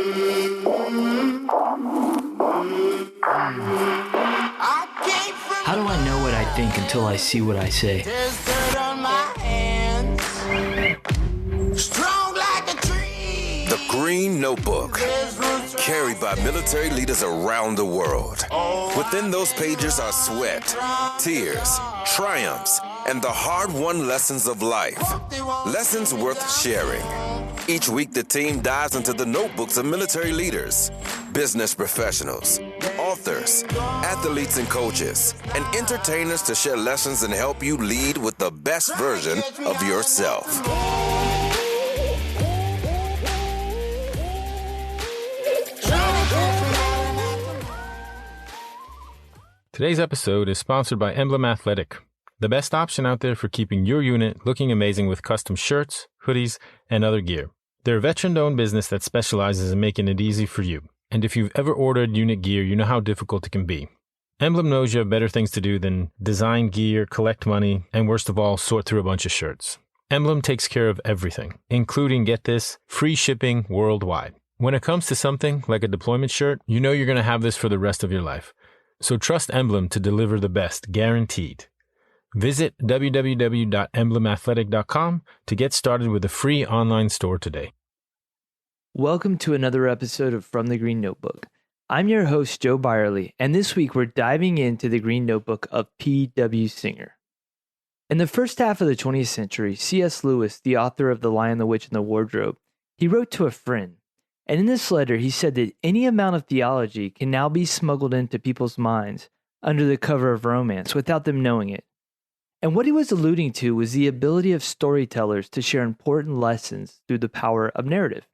How do I know what I think until I see what I say? There's dirt on my hands, strong like a tree. The Green Notebook, There's roots carried by military leaders around the world. Within those pages are sweat, tears, triumphs, and the hard-won lessons of life. Lessons worth sharing. Each week, the team dives into the notebooks of military leaders, business professionals, authors, athletes and coaches, and entertainers to share lessons and help you lead with the best version of yourself. Today's episode is sponsored by Emblem Athletic, the best option out there for keeping your unit looking amazing with custom shirts, hoodies, and other gear. They're a veteran-owned business that specializes in making it easy for you. And if you've ever ordered unit gear, you know how difficult it can be. Emblem knows you have better things to do than design gear, collect money, and worst of all, sort through a bunch of shirts. Emblem takes care of everything, including, get this, free shipping worldwide. When it comes to something like a deployment shirt, you know you're going to have this for the rest of your life. So trust Emblem to deliver the best, guaranteed. Visit www.emblemathletic.com to get started with a free online store today. Welcome to another episode of From the Green Notebook. I'm your host, Joe Byerly, and this week we're diving into the Green Notebook of P.W. Singer. In the first half of the 20th century, C.S. Lewis, the author of The Lion, the Witch, and the Wardrobe, he wrote to a friend. And in this letter, he said that any amount of theology can now be smuggled into people's minds under the cover of romance without them knowing it. And what he was alluding to was the ability of storytellers to share important lessons through the power of narrative.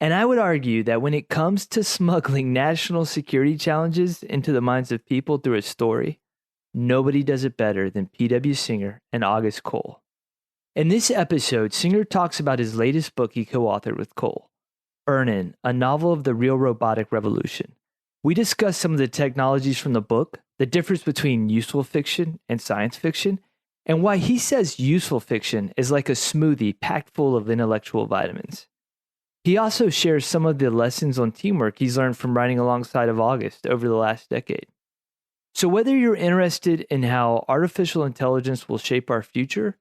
And I would argue that when it comes to smuggling national security challenges into the minds of people through a story, nobody does it better than P.W. Singer and August Cole. In this episode, Singer talks about his latest book he co-authored with Cole, Burn-In, a novel of the Real Robotic Revolution. We discuss some of the technologies from the book, the difference between useful fiction and science fiction, and why he says useful fiction is like a smoothie packed full of intellectual vitamins. He also shares some of the lessons on teamwork he's learned from writing alongside of August over the last decade. So whether you're interested in how artificial intelligence will shape our future,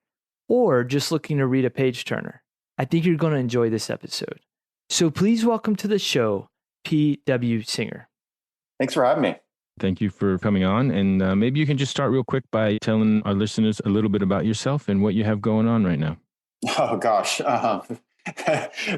or just looking to read a page-turner, I think you're going to enjoy this episode. So please welcome to the show, P.W. Singer. Thanks for having me. Thank you for coming on. And maybe you can just start real quick by telling our listeners a little bit about yourself and what you have going on right now. Oh, gosh. I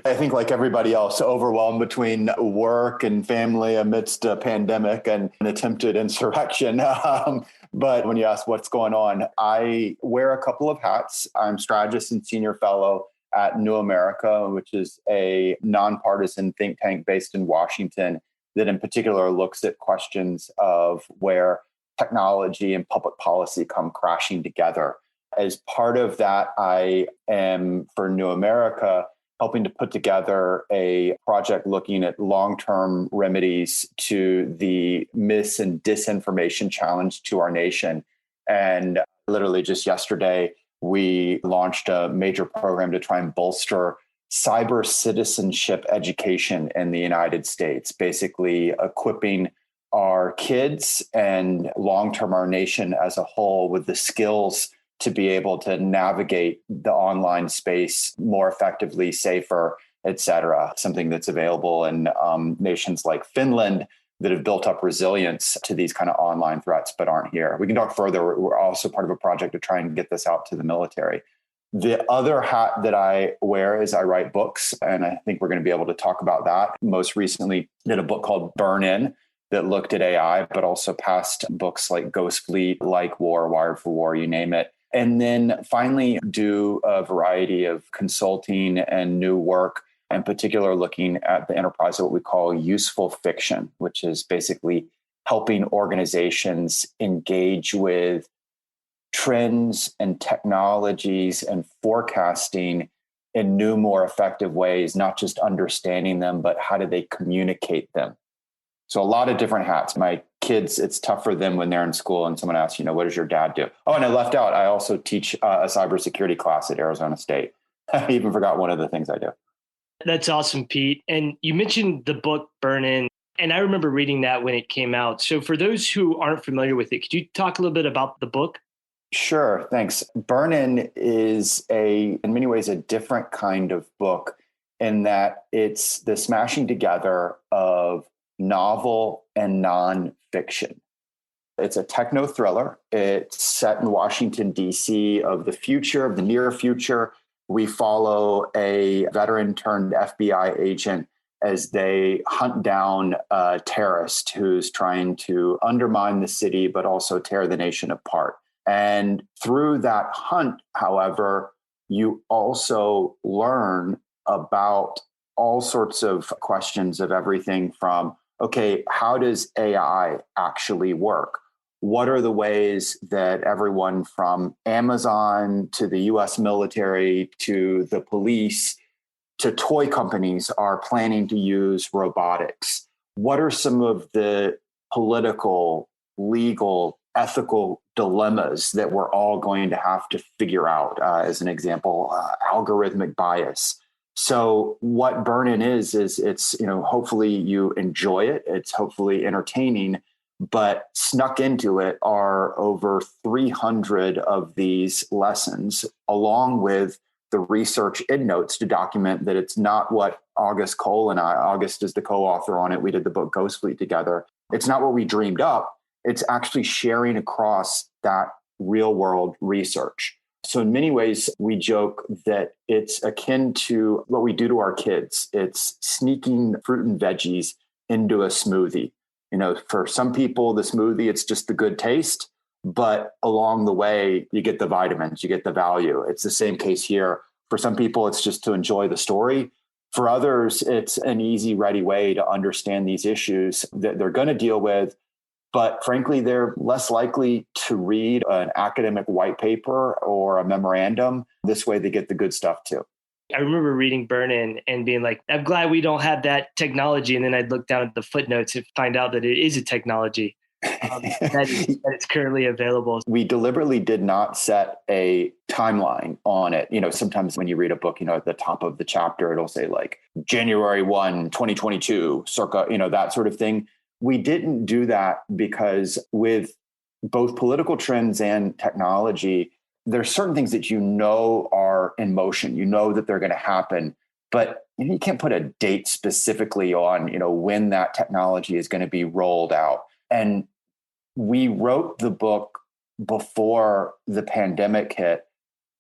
think like everybody else, overwhelmed between work and family amidst a pandemic and an attempted insurrection. But when you ask what's going on, I wear a couple of hats. I'm strategist and senior fellow at New America, which is a nonpartisan think tank based in Washington that in particular looks at questions of where technology and public policy come crashing together. As part of that, I am, for New America, helping to put together a project looking at long-term remedies to the mis- and disinformation challenge to our nation. And literally just yesterday, we launched a major program to try and bolster cyber citizenship education in the United States, basically equipping our kids and long-term our nation as a whole with the skills to be able to navigate the online space more effectively, safer, et cetera. Something that's available in nations like Finland that have built up resilience to these kind of online threats, but aren't here. We can talk further. We're also part of a project to try and get this out to the military. The other hat that I wear is I write books, and I think we're going to be able to talk about that. Most recently, did a book called Burn-In that looked at AI, but also past books like Ghost Fleet, Like War, Wired for War, you name it. And then finally do a variety of consulting and new work, in particular looking at the enterprise of what we call useful fiction, which is basically helping organizations engage with trends and technologies and forecasting in new, more effective ways, not just understanding them, but how do they communicate them? So a lot of different hats. My kids, it's tough for them when they're in school and someone asks, what does your dad do? Oh, and I left out, I also teach a cybersecurity class at Arizona State. I even forgot one of the things I do. That's awesome, Pete. And you mentioned the book Burn In, and I remember reading that when it came out. So for those who aren't familiar with it, could you talk a little bit about the book? Sure, thanks. Burn-In is in many ways, a different kind of book in that it's the smashing together of novel and nonfiction. It's a techno thriller. It's set in Washington, D.C., of the future, of the near future. We follow a veteran turned FBI agent as they hunt down a terrorist who's trying to undermine the city, but also tear the nation apart. And through that hunt, however, you also learn about all sorts of questions of everything from, okay, how does AI actually work? What are the ways that everyone from Amazon to the US military to the police to toy companies are planning to use robotics? What are some of the political, legal, ethical dilemmas that we're all going to have to figure out? As an example, algorithmic bias. So what Burn-In is it's, hopefully you enjoy it. It's hopefully entertaining, but snuck into it are over 300 of these lessons, along with the research endnotes to document that it's not what August is the co-author on it. We did the book Ghost Fleet together. It's not what we dreamed up. It's actually sharing across that real world research. So in many ways, we joke that it's akin to what we do to our kids. It's sneaking fruit and veggies into a smoothie. For some people, the smoothie, it's just the good taste. But along the way, you get the vitamins, you get the value. It's the same case here. For some people, it's just to enjoy the story. For others, it's an easy, ready way to understand these issues that they're going to deal with. But frankly, they're less likely to read an academic white paper or a memorandum. This way, they get the good stuff too. I remember reading Burn-In and being like, I'm glad we don't have that technology. And then I'd look down at the footnotes and find out that it is a technology that it's currently available. We deliberately did not set a timeline on it. Sometimes when you read a book, at the top of the chapter, it'll say like January 1, 2022, circa, that sort of thing. We didn't do that because with both political trends and technology, there's certain things that are in motion, that they're going to happen, but you can't put a date specifically on, when that technology is going to be rolled out. And we wrote the book before the pandemic hit,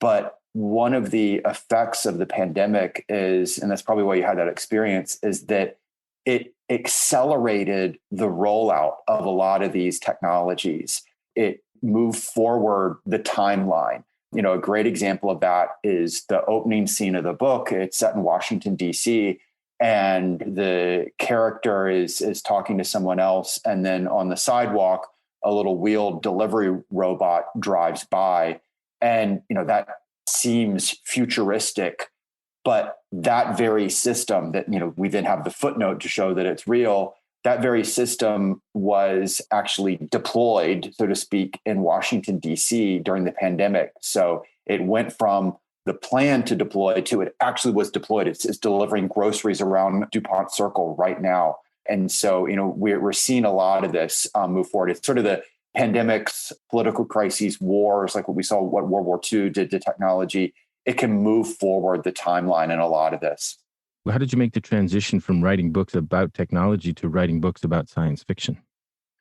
but one of the effects of the pandemic is, and that's probably why you had that experience, is that it accelerated the rollout of a lot of these technologies. It moved forward the timeline. A great example of that is the opening scene of the book. It's set in Washington, D.C., and the character is talking to someone else. And then on the sidewalk, a little wheeled delivery robot drives by. And, that seems futuristic. But that very system that, we then have the footnote to show that it's real, that very system was actually deployed, so to speak, in Washington, D.C. during the pandemic. So it went from the plan to deploy to it actually was deployed. It's delivering groceries around DuPont Circle right now. And so, we're seeing a lot of this move forward. It's sort of the pandemics, political crises, wars, like what we saw, what World War II did to technology. It can move forward the timeline in a lot of this. How did you make the transition from writing books about technology to writing books about science fiction?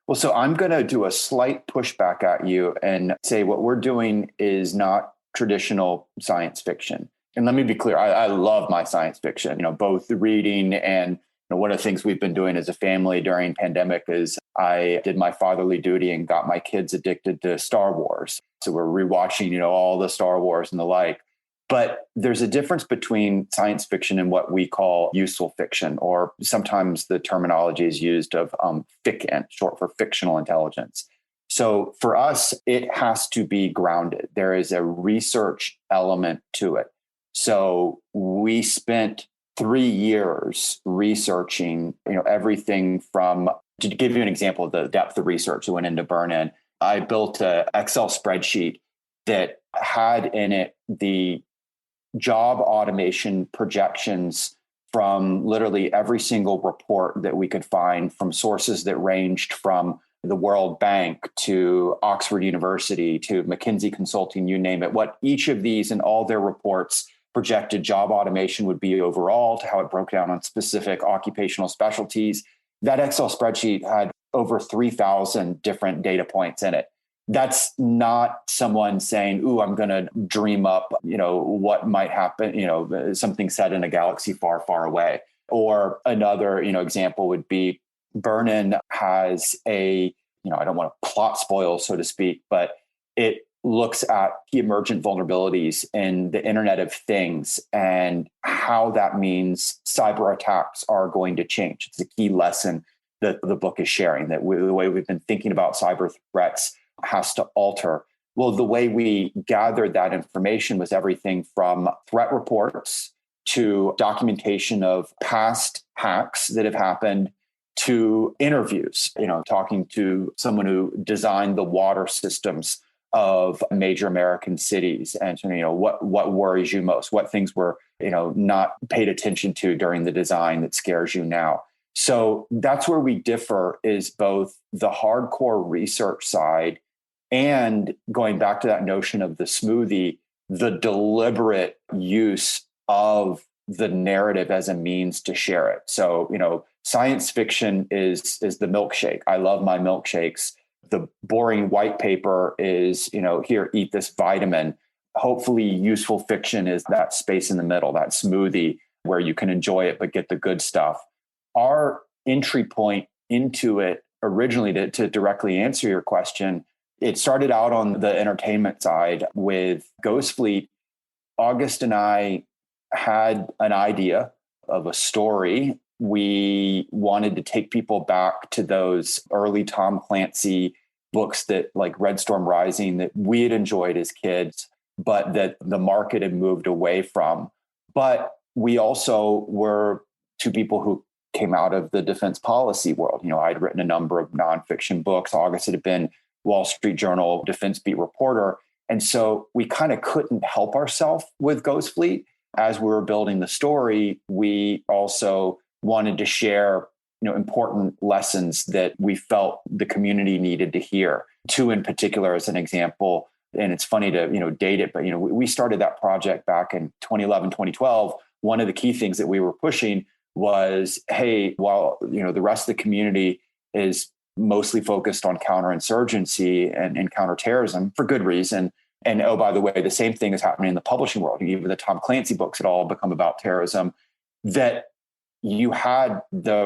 Well, so I'm going to do a slight pushback at you and say what we're doing is not traditional science fiction. And let me be clear, I love my science fiction, both the reading and one of the things we've been doing as a family during pandemic is I did my fatherly duty and got my kids addicted to Star Wars. So we're rewatching, all the Star Wars and the like. But there's a difference between science fiction and what we call useful fiction, or sometimes the terminology is used of FICINT, short for fictional intelligence. So for us, it has to be grounded. There is a research element to it. So we spent 3 years researching, everything from, to give you an example of the depth of research that went into Burn-In, I built an Excel spreadsheet that had in it the job automation projections from literally every single report that we could find from sources that ranged from the World Bank to Oxford University to McKinsey Consulting, you name it, what each of these and all their reports projected job automation would be overall, to how it broke down on specific occupational specialties. That Excel spreadsheet had over 3,000 different data points in it. That's not someone saying, "Ooh, I'm going to dream up, what might happen, something set in a galaxy far, far away." Or another, example would be Vernon has I don't want to plot spoil, so to speak, but it looks at key emergent vulnerabilities in the Internet of Things and how that means cyber attacks are going to change. It's a key lesson that the book is sharing, that the way we've been thinking about cyber threats has to alter. Well, the way we gathered that information was everything from threat reports to documentation of past hacks that have happened to interviews, talking to someone who designed the water systems of major American cities. And, what worries you most? What things were, not paid attention to during the design that scares you now? So that's where we differ, is both the hardcore research side and going back to that notion of the smoothie, the deliberate use of the narrative as a means to share it. So, science fiction is the milkshake. I love my milkshakes. The boring white paper is, here, eat this vitamin. Hopefully useful fiction is that space in the middle, that smoothie where you can enjoy it, but get the good stuff. Our entry point into it originally, to directly answer your question, it started out on the entertainment side with Ghost Fleet. August and I had an idea of a story. We wanted to take people back to those early Tom Clancy books that, like Red Storm Rising, that we had enjoyed as kids, but that the market had moved away from. But we also were two people who came out of the defense policy world. I'd written a number of nonfiction books. August had been Wall Street Journal defense beat reporter. And so we kind of couldn't help ourselves with Ghost Fleet. As we were building the story, we also wanted to share, important lessons that we felt the community needed to hear. Two in particular as an example, and it's funny to, date it, but, we started that project back in 2011, 2012. One of the key things that we were pushing was, hey, while, the rest of the community is mostly focused on counterinsurgency and counterterrorism for good reason. And oh, by the way, the same thing is happening in the publishing world. Even the Tom Clancy books had all become about terrorism. That you had the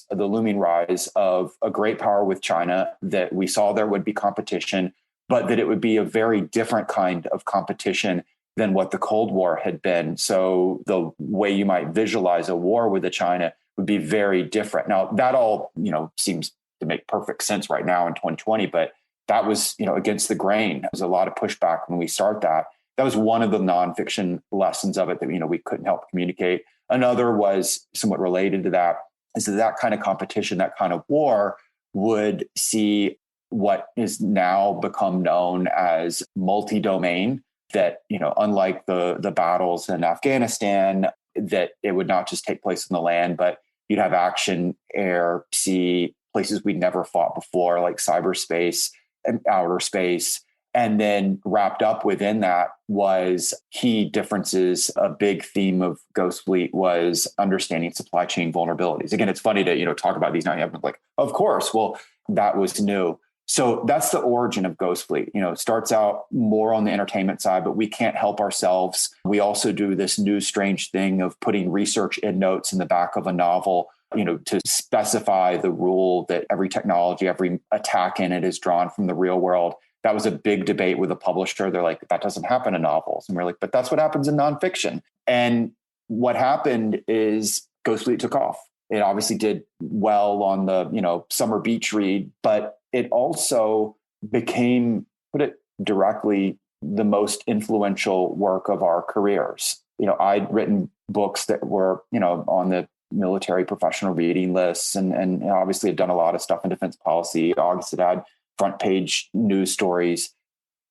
looming rise of a great power with China, that we saw there would be competition, but that it would be a very different kind of competition than what the Cold War had been. So the way you might visualize a war with China would be very different. Now, that all, seems to make perfect sense right now in 2020, but that was, against the grain. There was a lot of pushback when we start that. That was one of the nonfiction lessons of it that, we couldn't help communicate. Another was somewhat related to that, is that kind of competition, that kind of war would see what is now become known as multi-domain, that, unlike the battles in Afghanistan, that it would not just take place in the land, but you'd have action, air, sea, places we'd never fought before, like cyberspace and outer space. And then wrapped up within that was key differences. A big theme of Ghost Fleet was understanding supply chain vulnerabilities. Again, it's funny to, talk about these now. I'm like, of course, well, that was new. So that's the origin of Ghost Fleet. It starts out more on the entertainment side, but we can't help ourselves. We also do this new strange thing of putting research endnotes in the back of a novel, to specify the rule that every technology, every attack in it is drawn from the real world. That was a big debate with a publisher. They're like, that doesn't happen in novels. And we're like, but that's what happens in nonfiction. And what happened is Ghost Fleet took off. It obviously did well on the, summer beach read, but it also became, put it directly, the most influential work of our careers. I'd written books that were, on the military professional reading lists and obviously had done a lot of stuff in defense policy. August had front page news stories.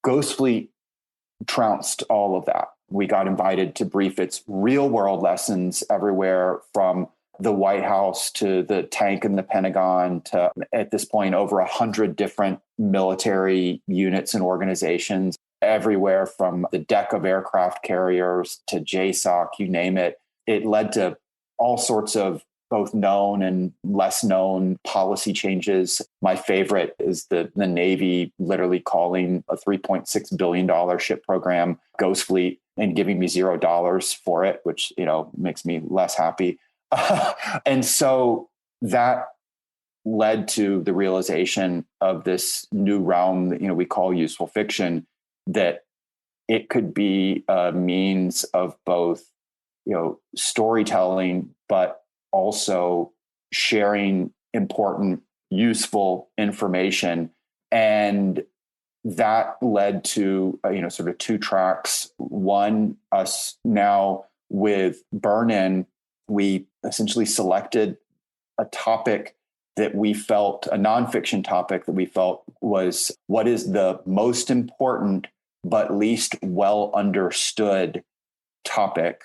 Ghost Fleet trounced all of that. We got invited to brief its real world lessons everywhere from the White House to the tank in the Pentagon to, at this point, over 100 different military units and organizations, everywhere from the deck of aircraft carriers to JSOC, you name it. It led to all sorts of both known and less known policy changes. My favorite is the Navy literally calling a $3.6 billion ship program Ghost Fleet and giving me $0 for it, which, makes me less happy. And so that led to the realization of this new realm that, we call useful fiction, that it could be a means of both, storytelling, but also sharing important, useful information. And that led to, sort of two tracks. One, us now with Burn-In, we essentially selected a topic that we felt, a nonfiction topic that we felt was what is the most important but least well understood topic.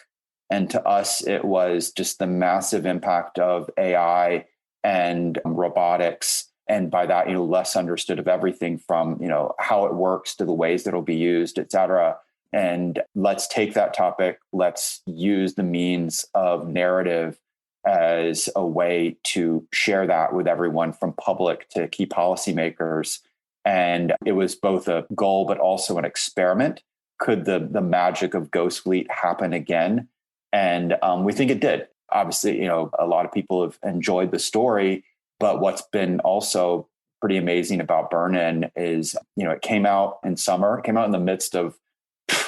And to us, it was just the massive impact of AI and robotics. And by that, less understood of everything from, how it works to the ways that it'll be used, et cetera. And let's take that topic. Let's use the means of narrative as a way to share that with everyone from public to key policymakers. And it was both a goal, but also an experiment. Could the magic of Ghost Fleet happen again? And we think it did. Obviously, a lot of people have enjoyed the story, but what's been also pretty amazing about Burn-In is, it came out in summer, it came out in the midst of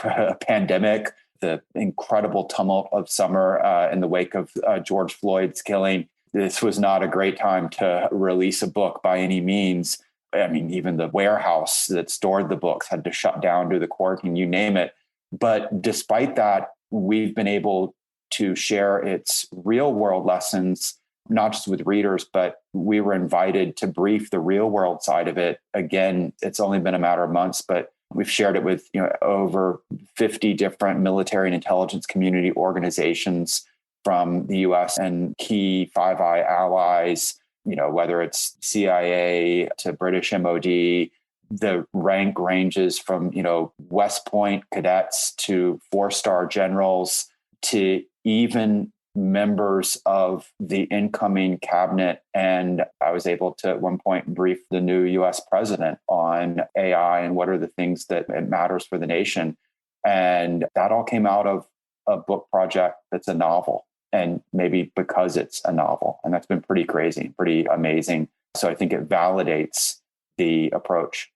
a pandemic, the incredible tumult of summer in the wake of George Floyd's killing. This was not a great time to release a book by any means. I mean, even the warehouse that stored the books had to shut down due to the quarantine, you name it. But despite that, we've been able to share its real world lessons, not just with readers, but we were invited to brief the real world side of it. Again, it's only been a matter of months, but we've shared it with over 50 different military and intelligence community organizations from the US and key Five Eye allies, whether it's CIA to British MOD. The rank ranges from, West Point cadets to 4-star generals to even members of the incoming cabinet. And I was able to at one point brief the new US president on AI and what are the things that it matters for the nation. And that all came out of a book project that's a novel, and maybe because it's a novel. And that's been pretty crazy, pretty amazing. So I think it validates the approach.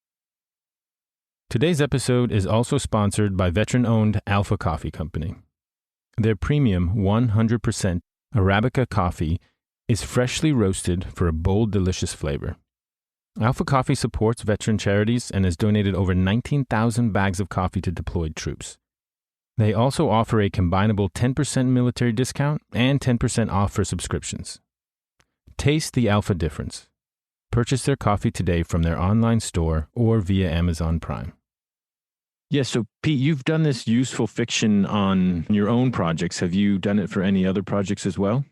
Today's episode is also sponsored by veteran-owned Alpha Coffee Company. Their premium 100% Arabica coffee is freshly roasted for a bold, delicious flavor. Alpha Coffee supports veteran charities and has donated over 19,000 bags of coffee to deployed troops. They also offer a combinable 10% military discount and 10% off for subscriptions. Taste the Alpha difference. Purchase their coffee today from their online store or via Amazon Prime. Yeah, so Pete, you've done this useful fiction on your own projects. Have you done it for any other projects as well?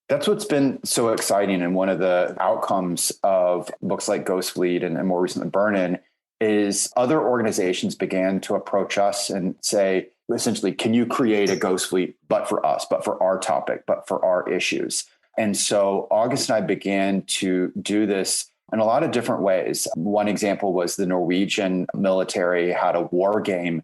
That's what's been so exciting. And one of the outcomes of books like Ghost Fleet and more recently Burn-In is other organizations began to approach us and say, essentially, can you create a Ghost Fleet, but for us, but for our topic, but for our issues? And so August and I began to do this in a lot of different ways. One example was the Norwegian military had a war game.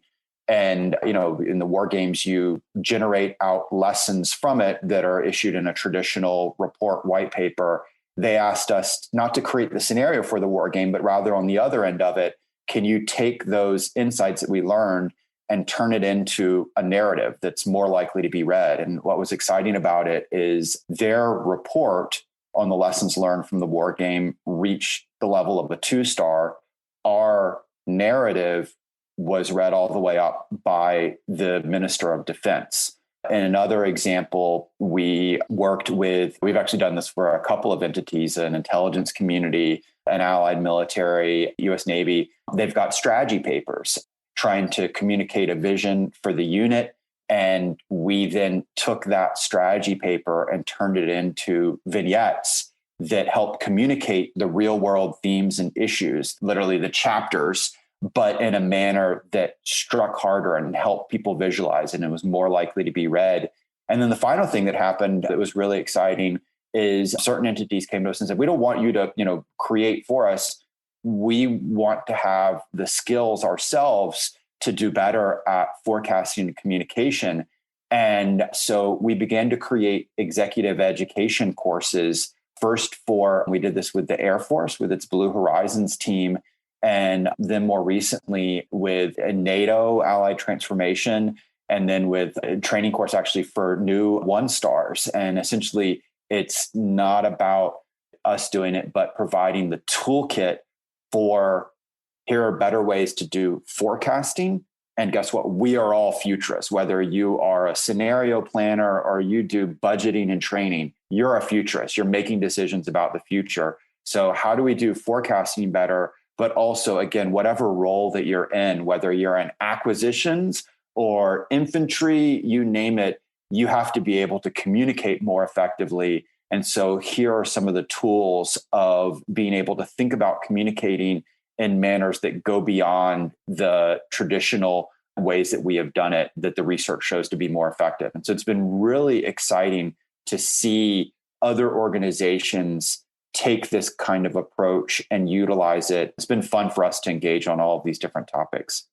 And, in the war games, you generate out lessons from it that are issued in a traditional report white paper. They asked us not to create the scenario for the war game, but rather on the other end of it, can you take those insights that we learned and turn it into a narrative that's more likely to be read? And what was exciting about it is their report on the lessons learned from the war game reached the level of a 2-star. Our narrative was read all the way up by the Minister of Defense. In another example, we've actually done this for a couple of entities, an intelligence community, an allied military, US Navy. They've got strategy papers trying to communicate a vision for the unit. And we then took that strategy paper and turned it into vignettes that help communicate the real world themes and issues, literally the chapters, but in a manner that struck harder and helped people visualize, and it was more likely to be read. And then the final thing that happened that was really exciting is certain entities came to us and said, we don't want you to, create for us. We want to have the skills ourselves to do better at forecasting and communication. And so we began to create executive education courses. First we did this with the Air Force with its Blue Horizons team. And then more recently with a NATO Allied Transformation, and then with a training course actually for new one stars. And essentially, it's not about us doing it, but providing the toolkit for here are better ways to do forecasting. And guess what? We are all futurists, whether you are a scenario planner or you do budgeting and training, you're a futurist. You're making decisions about the future. So how do we do forecasting better? But also, again, whatever role that you're in, whether you're in acquisitions or infantry, you name it, you have to be able to communicate more effectively. And so here are some of the tools of being able to think about communicating in manners that go beyond the traditional ways that we have done it, that the research shows to be more effective. And so it's been really exciting to see other organizations take this kind of approach and utilize it. It's been fun for us to engage on all of these different topics.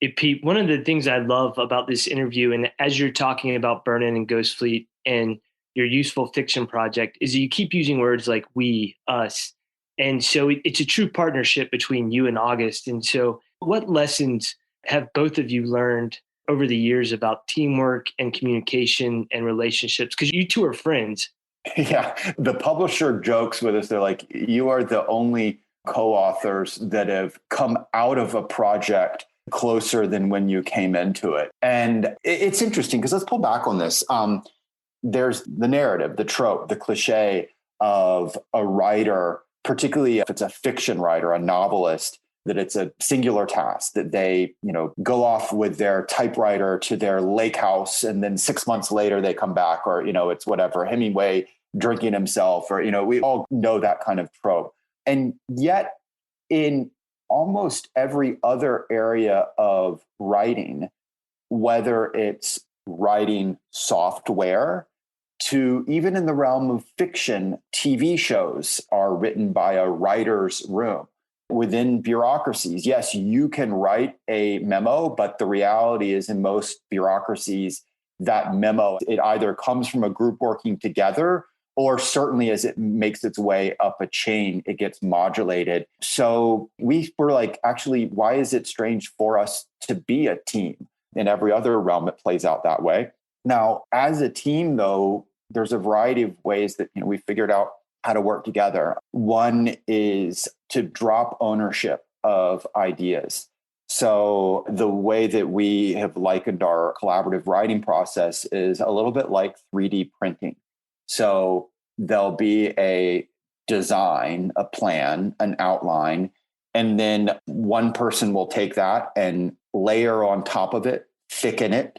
Hey, Pete, one of the things I love about this interview, and as you're talking about Burn-In and Ghost Fleet and your useful fiction project, is you keep using words like we, us. And so it's a true partnership between you and August. And so what lessons have both of you learned over the years about teamwork and communication and relationships? Because you two are friends. Yeah, the publisher jokes with us. They're like, you are the only co-authors that have come out of a project closer than when you came into it. And it's interesting because let's pull back on this. There's the narrative, the trope, the cliche of a writer, particularly if it's a fiction writer, a novelist, that it's a singular task that they, go off with their typewriter to their lake house. And then 6 months later, they come back, or, it's whatever, Hemingway drinking himself, or, we all know that kind of trope. And yet in almost every other area of writing, whether it's writing software to even in the realm of fiction, TV shows are written by a writer's room. Within bureaucracies, yes, you can write a memo, but the reality is in most bureaucracies, that memo, it either comes from a group working together, or certainly as it makes its way up a chain, it gets modulated. So we were like, actually, why is it strange for us to be a team? In every other realm, it plays out that way. Now, as a team, though, there's a variety of ways that we figured out how to work together. One is to drop ownership of ideas. So the way that we have likened our collaborative writing process is a little bit like 3D printing. So there'll be a design, a plan, an outline, and then one person will take that and layer on top of it, thicken it,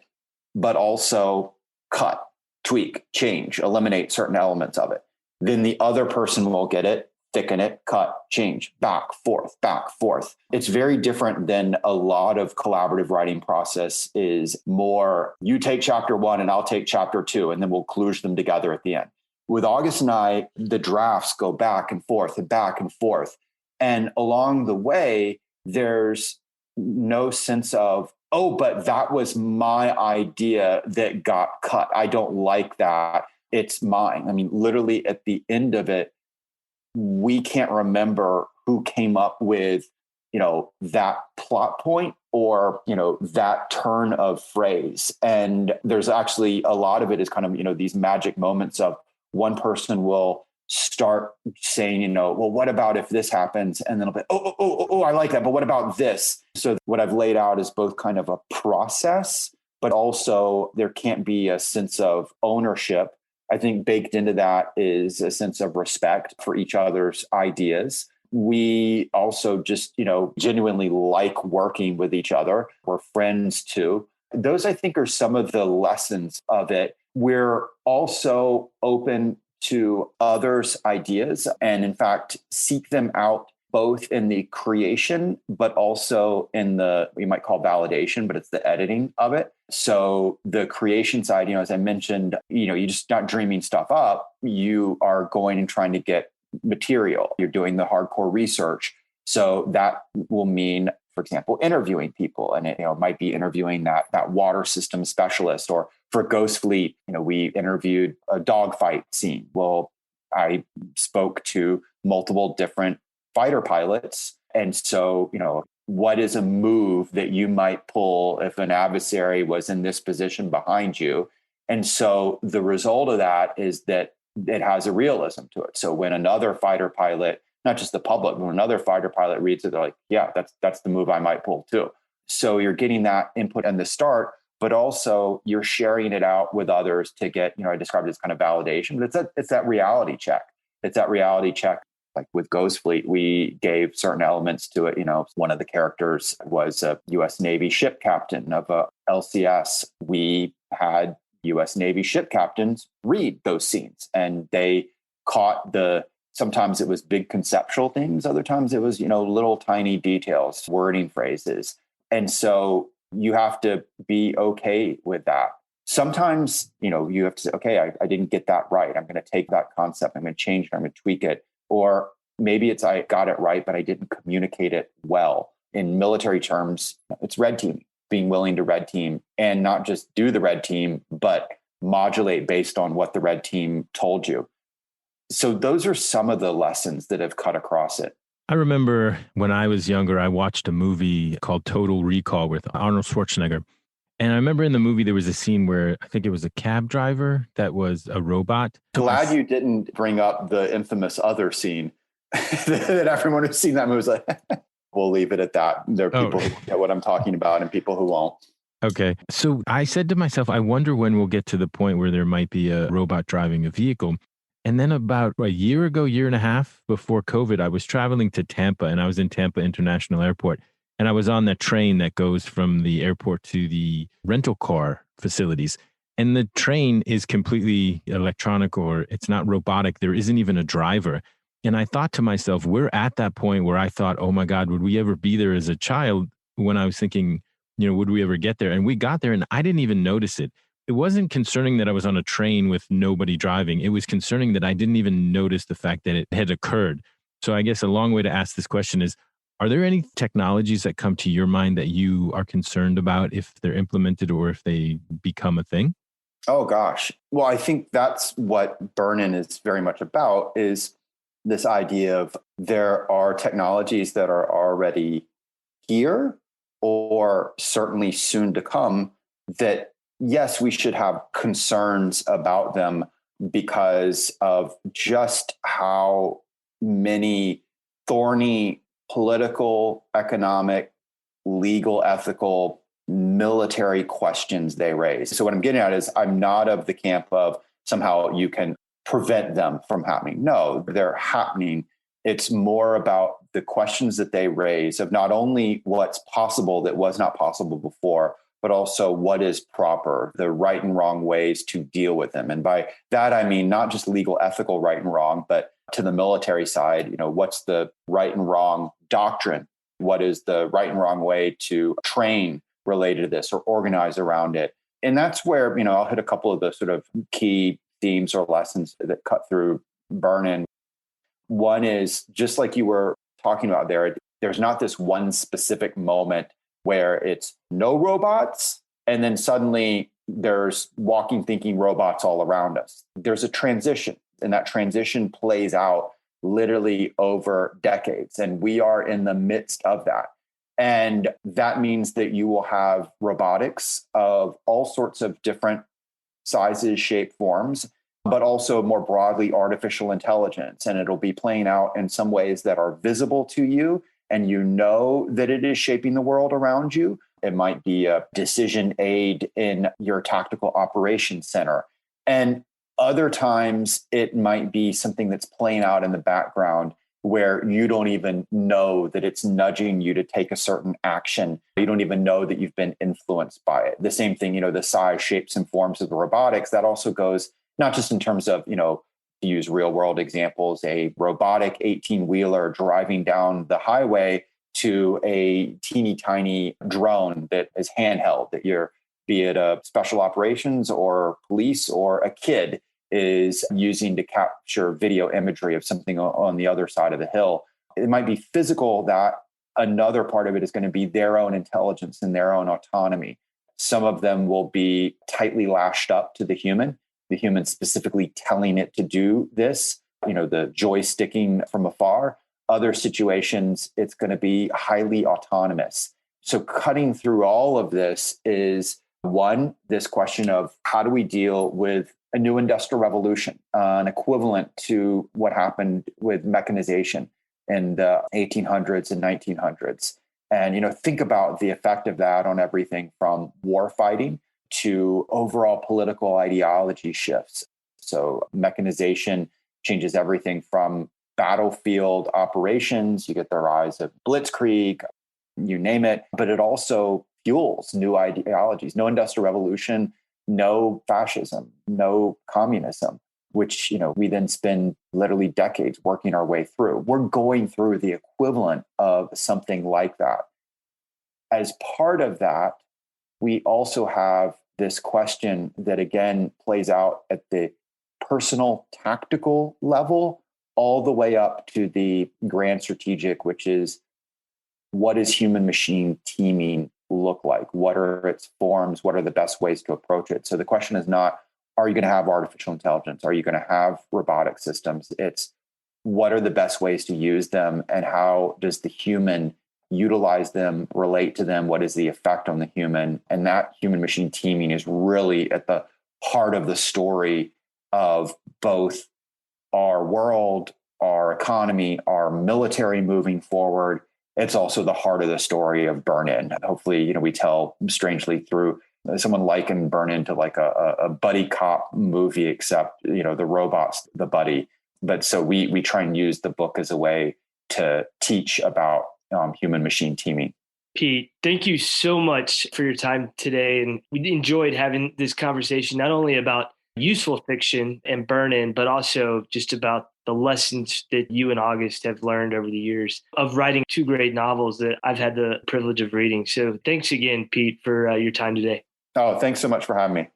but also cut, tweak, change, eliminate certain elements of it. Then the other person will get it, thicken it, cut, change, back, forth, back, forth. It's very different than a lot of collaborative writing process is more, you take chapter 1 and I'll take chapter 2, and then we'll kludge them together at the end. With August and I, the drafts go back and forth and back and forth. And along the way, there's no sense of, oh, but that was my idea that got cut. I don't like that. It's mine. I mean, literally at the end of it, we can't remember who came up with, that plot point or, that turn of phrase. And there's actually a lot of it is kind of, these magic moments of one person will start saying, well, what about if this happens? And then I'll be, oh, I like that. But what about this? So what I've laid out is both kind of a process, but also there can't be a sense of ownership. I think baked into that is a sense of respect for each other's ideas. we also just, genuinely like working with each other. We're friends too. Those, I think, are some of the lessons of it. We're also open to others' ideas and, in fact, seek them out both in the creation, but also in the, we might call validation, but it's the editing of it. So the creation side, as I mentioned, you're just not dreaming stuff up. You are going and trying to get material. You're doing the hardcore research. So that will mean, for example, interviewing people, and it might be interviewing that water system specialist. Or for Ghost Fleet, we interviewed a dogfight scene. Well, I spoke to multiple different fighter pilots, and so what is a move that you might pull if an adversary was in this position behind you? And so the result of that is that it has a realism to it. So when another fighter pilot, not just the public, when another fighter pilot reads it, they're like, yeah, that's the move I might pull too. So you're getting that input in the start, but also you're sharing it out with others to get, I described it as kind of validation, but it's that reality check. It's that reality check. Like with Ghost Fleet, we gave certain elements to it. One of the characters was a U.S. Navy ship captain of a LCS. We had U.S. Navy ship captains read those scenes, and they caught sometimes it was big conceptual things. Other times it was, little tiny details, wording phrases. And so you have to be okay with that. Sometimes, you have to say, okay, I didn't get that right. I'm going to take that concept. I'm going to change it. I'm going to tweak it. Or maybe it's I got it right, but I didn't communicate it well. In military terms, it's red teaming, being willing to red team and not just do the red team, but modulate based on what the red team told you. So those are some of the lessons that have cut across it. I remember when I was younger, I watched a movie called Total Recall with Arnold Schwarzenegger. And I remember in the movie, there was a scene where I think it was a cab driver that was a robot. Glad you didn't bring up the infamous other scene that everyone who's seen that movie was like, we'll leave it at that. There are people who get what I'm talking about and people who won't. Okay. So I said to myself, I wonder when we'll get to the point where there might be a robot driving a vehicle. And then about a year and a half before COVID, I was traveling to Tampa, and I was in Tampa International Airport. And I was on that train that goes from the airport to the rental car facilities. And the train is completely electronic, or it's not robotic. There isn't even a driver. And I thought to myself, we're at that point where I thought, oh my God, would we ever be there as a child? When I was thinking, would we ever get there? And we got there and I didn't even notice it. It wasn't concerning that I was on a train with nobody driving. It was concerning that I didn't even notice the fact that it had occurred. So I guess a long way to ask this question is, are there any technologies that come to your mind that you are concerned about if they're implemented or if they become a thing? Oh, gosh. Well, I think that's what Burn-In is very much about, is this idea of there are technologies that are already here or certainly soon to come that, yes, we should have concerns about them because of just how many thorny political, economic, legal, ethical, military questions they raise. So what I'm getting at is I'm not of the camp of somehow you can prevent them from happening. No, they're happening. It's more about the questions that they raise of not only what's possible that was not possible before, but also what is proper, the right and wrong ways to deal with them. And by that, I mean, not just legal, ethical right and wrong, but to the military side, what's the right and wrong doctrine? What is the right and wrong way to train related to this or organize around it? And that's where, I'll hit a couple of the sort of key themes or lessons that cut through Burn-In. One is just like you were talking about there's not this one specific moment where it's no robots and then suddenly there's walking, thinking robots all around us. There's a transition, and that transition plays out literally over decades. And we are in the midst of that. And that means that you will have robotics of all sorts of different sizes, shape, forms, but also more broadly, artificial intelligence. And it'll be playing out in some ways that are visible to you, and that it is shaping the world around you. It might be a decision aid in your tactical operations center. And other times it might be something that's playing out in the background where you don't even know that it's nudging you to take a certain action. You don't even know that you've been influenced by it. The same thing, the size, shapes, and forms of the robotics, that also goes not just in terms of, to use real world examples, a robotic 18-wheeler driving down the highway to a teeny tiny drone that is handheld, that be it a special operations or police or a kid is using to capture video imagery of something on the other side of the hill. It might be physical, that another part of it is going to be their own intelligence and their own autonomy. Some of them will be tightly lashed up to the human specifically telling it to do this, the joysticking from afar. Other situations, it's going to be highly autonomous. So cutting through all of this is, one, this question of how do we deal with a new industrial revolution, an equivalent to what happened with mechanization in the 1800s and 1900s. And, think about the effect of that on everything from war fighting to overall political ideology shifts. So mechanization changes everything from battlefield operations. You get the rise of blitzkrieg, you name it, but it also fuels new ideologies. No industrial revolution, no fascism, no communism, which, we then spend literally decades working our way through. We're going through the equivalent of something like that. As part of that, we also have this question that again plays out at the personal tactical level, all the way up to the grand strategic, which is, what does human machine teaming look like? What are its forms? What are the best ways to approach it? So the question is not, are you going to have artificial intelligence? Are you going to have robotic systems? It's, what are the best ways to use them, and how does the human utilize them, relate to them? What is the effect on the human? And that human machine teaming is really at the heart of the story of both our world, our economy, our military moving forward. It's also the heart of the story of Burn-In. Hopefully, we tell strangely through, someone likened Burn-In to like a buddy cop movie, except, the robot's the buddy. But so we try and use the book as a way to teach about human machine teaming. Pete, thank you so much for your time today. And we enjoyed having this conversation, not only about useful fiction and Burn-In, but also just about the lessons that you and August have learned over the years of writing two great novels that I've had the privilege of reading. So thanks again, Pete, for your time today. Oh, thanks so much for having me.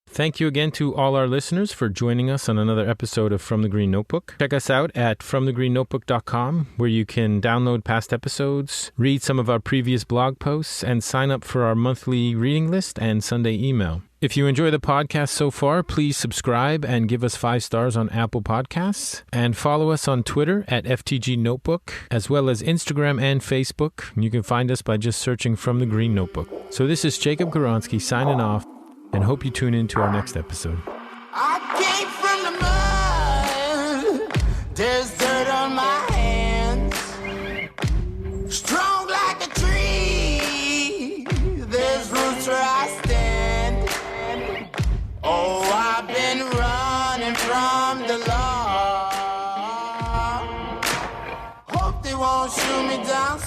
Thank you again to all our listeners for joining us on another episode of From the Green Notebook. Check us out at fromthegreennotebook.com, where you can download past episodes, read some of our previous blog posts, and sign up for our monthly reading list and Sunday email. If you enjoy the podcast so far, please subscribe and give us 5 stars on Apple Podcasts, and follow us on Twitter at FTG Notebook, as well as Instagram and Facebook. You can find us by just searching From the Green Notebook. So this is Jacob Goronsky signing off, and hope you tune in to our next episode. I came from the mud. There's dirt on my hands. Strong like a tree. There's roots where I stand. Oh, I've been running from the law. Hope they won't shoot me down.